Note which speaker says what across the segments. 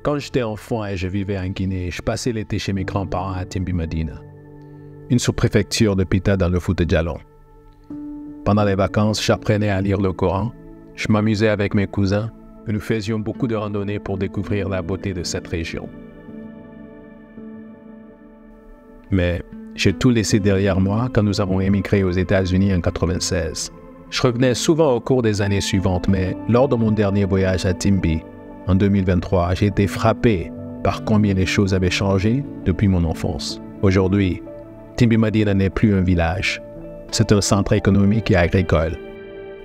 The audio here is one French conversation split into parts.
Speaker 1: Quand j'étais enfant et je vivais en Guinée, je passais l'été chez mes grands-parents à Timbi-Madina, une sous-préfecture de Pita dans le Fouta Djallon. Pendant les vacances, j'apprenais à lire le Coran, je m'amusais avec mes cousins et nous faisions beaucoup de randonnées pour découvrir la beauté de cette région. Mais j'ai tout laissé derrière moi quand nous avons émigré aux États-Unis en 1996. Je revenais souvent au cours des années suivantes, mais lors de mon dernier voyage à Timbi, en 2023, j'ai été frappé par combien les choses avaient changé depuis mon enfance. Aujourd'hui, Timbi-Madina n'est plus un village. C'est un centre économique et agricole.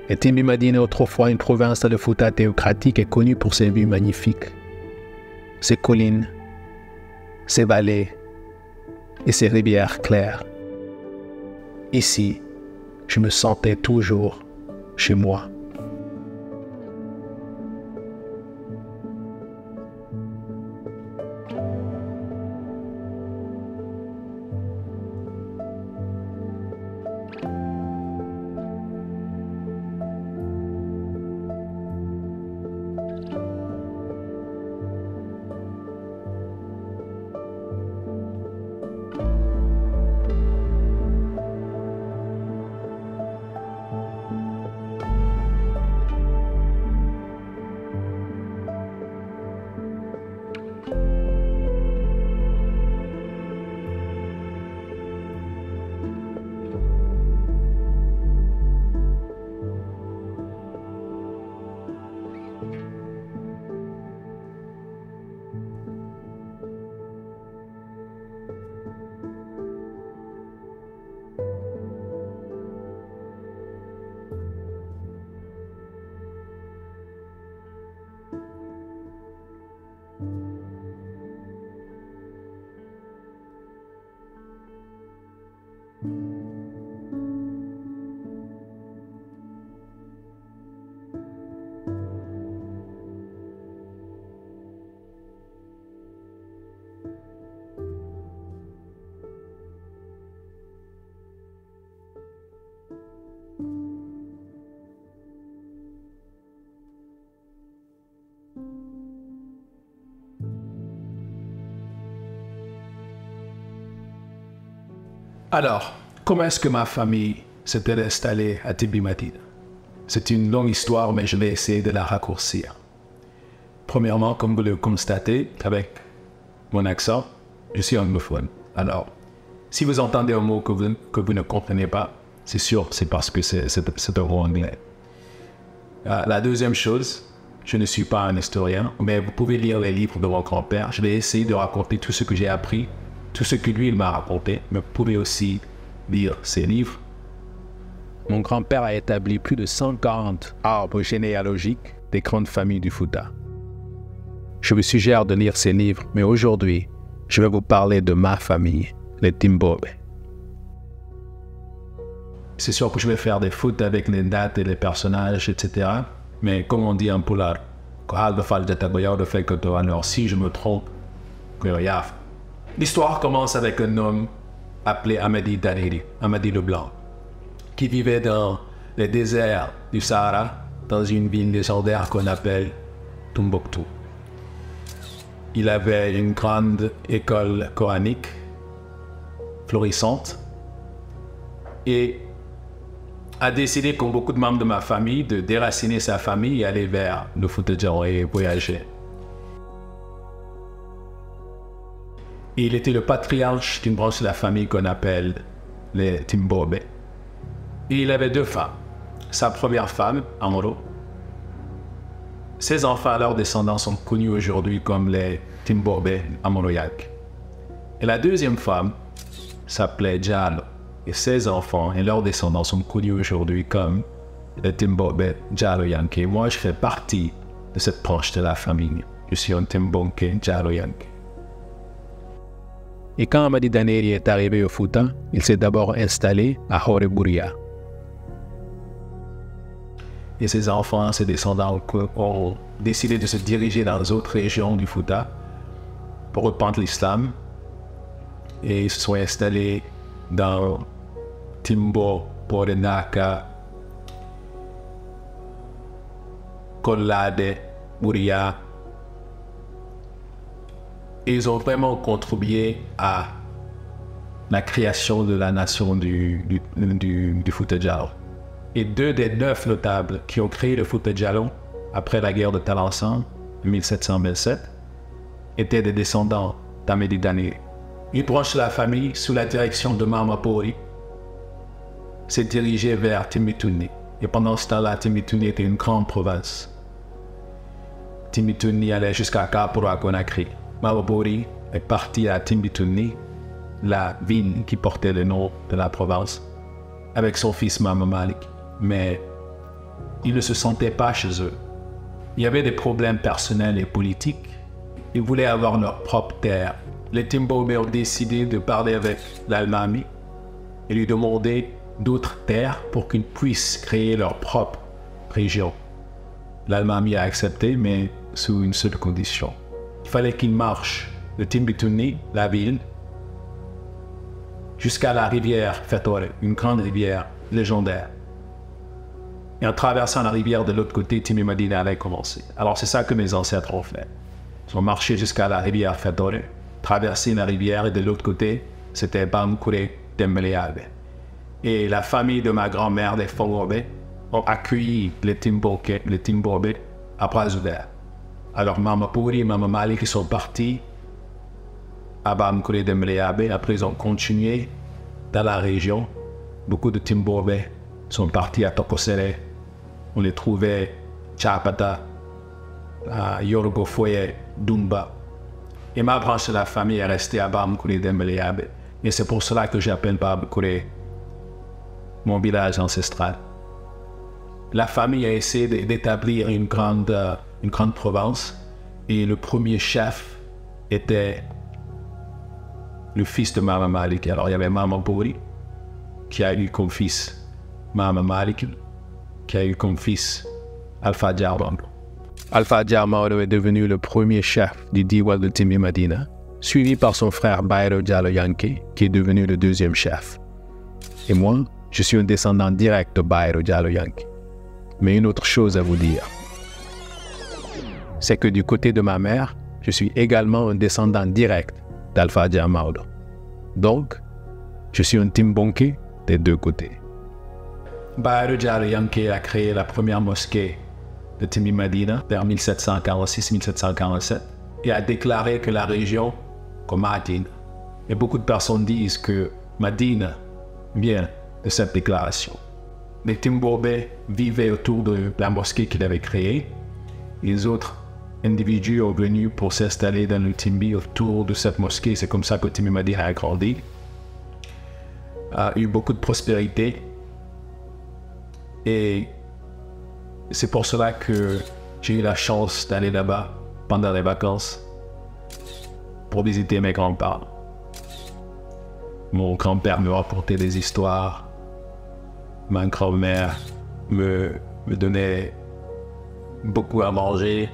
Speaker 1: Et Timbi-Madina, autrefois une province de Fouta théocratique, est connue pour ses vues magnifiques, ses collines, ses vallées et ses rivières claires. Ici, je me sentais toujours chez moi. Alors, comment est-ce que ma famille s'était installée à Timbi-Madina? C'est une longue histoire, mais je vais essayer de la raccourcir. Premièrement, comme vous le constatez, avec mon accent, je suis anglophone. Alors, si vous entendez un mot que vous ne comprenez pas, c'est sûr, c'est parce que c'est un mot anglais. La deuxième chose, je ne suis pas un historien, mais vous pouvez lire les livres de mon grand-père. Je vais essayer de raconter tout ce que j'ai appris, tout ce que lui il m'a raconté, mais vous pouvez aussi lire ses livres. Mon grand-père a établi plus de 140 arbres généalogiques des grandes familles du Fouta. Je vous suggère de lire ses livres, mais aujourd'hui, je vais vous parler de ma famille, les Timbobe. C'est sûr que je vais faire des fautes avec les dates et les personnages, etc. Mais comme on dit en polar, alors si je me trompe, l'histoire commence avec un homme appelé Amadi Daneri, Amadi le Blanc, qui vivait dans les déserts du Sahara, dans une ville légendaire qu'on appelle Tombouctou. Il avait une grande école coranique, florissante, et a décidé, comme beaucoup de membres de ma famille, de déraciner sa famille et aller vers le Fouta Djallon et voyager. Et il était le patriarche d'une branche de la famille qu'on appelle les Timbobe. Et il avait deux femmes. Sa première femme, Amoro. Ses enfants, leurs descendants, sont connus aujourd'hui comme les Timbobe Amoroyak. Et la deuxième femme s'appelait Djalo. Et ses enfants et leurs descendants sont connus aujourd'hui comme les Timbobe Djalo Yanke. Moi, je fais partie de cette branche de la famille. Je suis un Timbonke Djalo Yanke. Et quand Amadi Daneri est arrivé au Fouta, il s'est d'abord installé à Horeburia. Et ses enfants, ses descendants ont décidé de se diriger dans les autres régions du Fouta pour répandre l'islam. Et ils se sont installés dans Timbo, Porenaka, Kolade, Buria, Et ils ont vraiment contribué à la création de la nation du Fouta Djallon. Et 2 des 9 notables qui ont créé le Fouta Djallon après la guerre de Talansang, en 1727, étaient des descendants d'Amédi Dané. Une branche de la famille, sous la direction de Mama Pori, s'est dirigée vers Timbitouni. Et pendant ce temps-là, Timbitouni était une grande province. Timbitouni allait jusqu'à Kapura Conakry. Mama Pori est parti à Timbitouni, la ville qui portait le nom de la province, avec son fils Mama Malik. Mais ils ne se sentaient pas chez eux. Il y avait des problèmes personnels et politiques. Ils voulaient avoir leur propre terre. Les Timbobe ont décidé de parler avec l'Almami et lui demander d'autres terres pour qu'ils puissent créer leur propre région. L'Almami a accepté, mais sous une seule condition. Il fallait qu'ils marchent de Timbitouni, la ville, jusqu'à la rivière Fetore, une grande rivière légendaire. Et en traversant la rivière de l'autre côté, Timi Madina allait commencer. Alors c'est ça que mes ancêtres ont fait. Ils ont marché jusqu'à la rivière Fetore, traversé la rivière et de l'autre côté, c'était Bamkure Dembeleabe. Et la famille de ma grand-mère, les Fongobe, ont accueilli les Timbobe à bras ouverts. Alors Mama Puri et Mama Malik sont partis à Bamkure Dembeleabe. Après ils ont continué dans la région. Beaucoup de Timbobe sont partis à Tokosere. On les trouvait Chapata, à Yorogofoye, Dumba. Et ma branche de la famille est restée à Bamkure Dembeleabe. Et c'est pour cela que j'appelle Bamkure mon village ancestral. La famille a essayé d'établir une grande province. Et le premier chef était le fils de Mama Malik. Alors il y avait Mama Puri, qui a eu comme fils Mama Malik, qui a eu comme fils Alpha Diarmando. Alpha Diarmando est devenu le premier chef du Diwal de Timi Madina, suivi par son frère Bayero Diallo Yanké, qui est devenu le deuxième chef. Et moi, je suis un descendant direct de Bayero Diallo Yanké. Mais une autre chose à vous dire, c'est que du côté de ma mère, je suis également un descendant direct d'Alpha Diarmando. Donc, je suis un Timbonké des deux côtés. Bayero Diallo Yanké a créé la première mosquée de Timi Madina vers 1746-1747 et a déclaré que la région comme Madina. Et beaucoup de personnes disent que Madina vient de cette déclaration. Les Timbobe vivaient autour de la mosquée qu'il avait créée. Les autres individus sont venus pour s'installer dans le Timbi autour de cette mosquée. C'est comme ça que Timi Madina a grandi. A eu beaucoup de prospérité. Et c'est pour cela que j'ai eu la chance d'aller là-bas pendant les vacances pour visiter mes grands-parents. Mon grand-père me racontait des histoires. Ma grand-mère me donnait beaucoup à manger.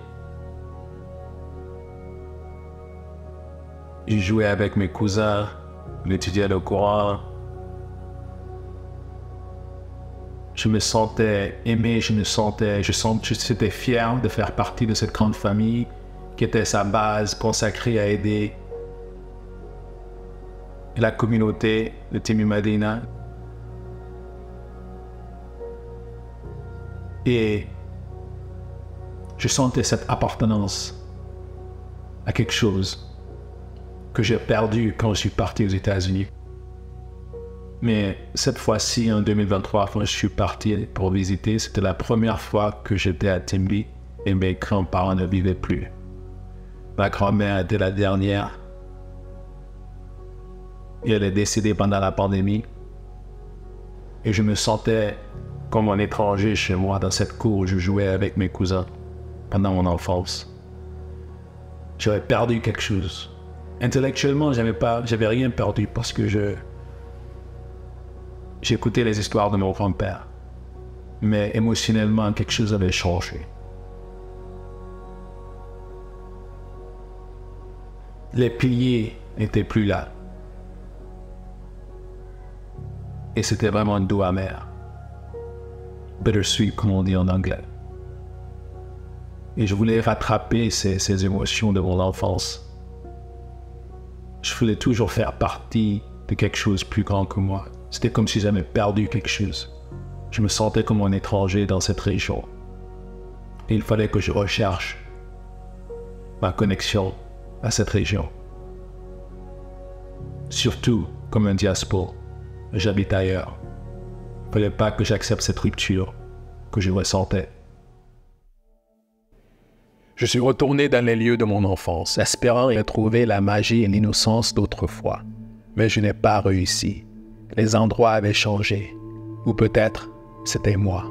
Speaker 1: Je jouais avec mes cousins, j'étudiais le Coran. Je me sentais aimé, j'étais fier de faire partie de cette grande famille qui était sa base consacrée à aider la communauté de Timi Madina. Et je sentais cette appartenance à quelque chose que j'ai perdu quand je suis parti aux États-Unis. Mais cette fois-ci, en 2023, quand je suis parti pour visiter, c'était la première fois que j'étais à Timbi et mes grands-parents ne vivaient plus. Ma grand-mère était la dernière et elle est décédée pendant la pandémie. Et je me sentais comme un étranger chez moi dans cette cour où je jouais avec mes cousins pendant mon enfance. J'avais perdu quelque chose. Intellectuellement, j'avais rien perdu parce que j'écoutais les histoires de mon grand-père. Mais émotionnellement, quelque chose avait changé. Les piliers n'étaient plus là. Et c'était vraiment un doux amer. Bittersweet, comme on dit en anglais. Et je voulais rattraper ces émotions de mon enfance. Je voulais toujours faire partie de quelque chose de plus grand que moi. C'était comme si j'avais perdu quelque chose. Je me sentais comme un étranger dans cette région. Et il fallait que je recherche ma connexion à cette région. Surtout comme un diaspora, j'habite ailleurs. Il ne fallait pas que j'accepte cette rupture que je ressentais. Je suis retourné dans les lieux de mon enfance, espérant retrouver la magie et l'innocence d'autrefois. Mais je n'ai pas réussi. Les endroits avaient changé. Ou peut-être, c'était moi.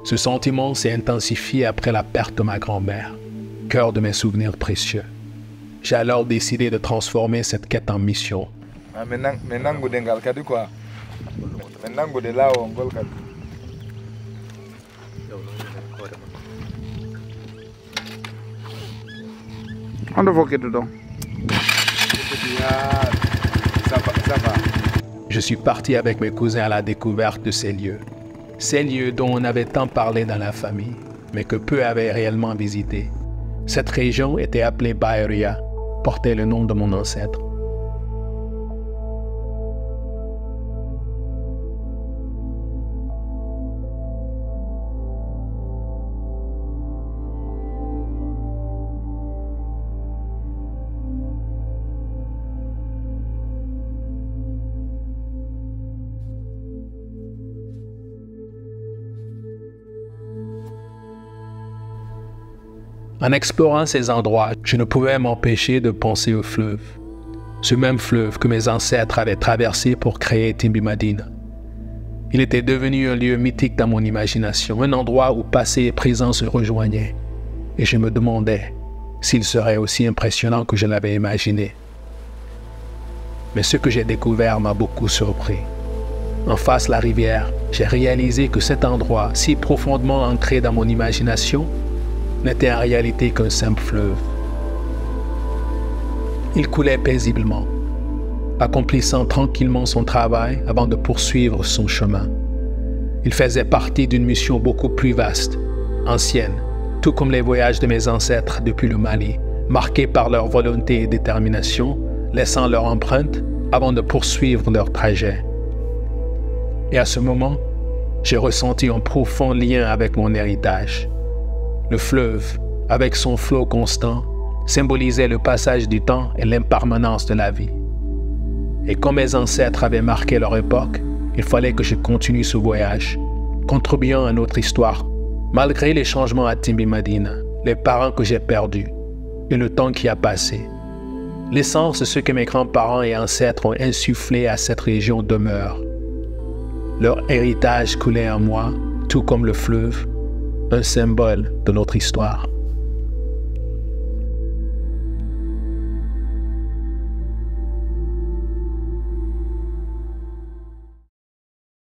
Speaker 1: Ce sentiment s'est intensifié après la perte de ma grand-mère, cœur de mes souvenirs précieux. J'ai alors décidé de transformer cette quête en mission. Je suis parti avec mes cousins à la découverte de ces lieux dont on avait tant parlé dans la famille, mais que peu avaient réellement visité. Cette région était appelée Bahia, portait le nom de mon ancêtre. En explorant ces endroits, je ne pouvais m'empêcher de penser au fleuve. Ce même fleuve que mes ancêtres avaient traversé pour créer Timbi Madina. Il était devenu un lieu mythique dans mon imagination, un endroit où passé et présent se rejoignaient. Et je me demandais s'il serait aussi impressionnant que je l'avais imaginé. Mais ce que j'ai découvert m'a beaucoup surpris. En face de la rivière, j'ai réalisé que cet endroit, si profondément ancré dans mon imagination, n'était en réalité qu'un simple fleuve. Il coulait paisiblement, accomplissant tranquillement son travail avant de poursuivre son chemin. Il faisait partie d'une mission beaucoup plus vaste, ancienne, tout comme les voyages de mes ancêtres depuis le Mali, marqués par leur volonté et détermination, laissant leur empreinte avant de poursuivre leur trajet. Et à ce moment, j'ai ressenti un profond lien avec mon héritage. Le fleuve, avec son flot constant, symbolisait le passage du temps et l'impermanence de la vie. Et comme mes ancêtres avaient marqué leur époque, il fallait que je continue ce voyage, contribuant à notre histoire, malgré les changements à Timbi Madina, les parents que j'ai perdus et le temps qui a passé. L'essence de ce que mes grands-parents et ancêtres ont insufflé à cette région demeure. Leur héritage coulait en moi, tout comme le fleuve, un symbole de notre histoire.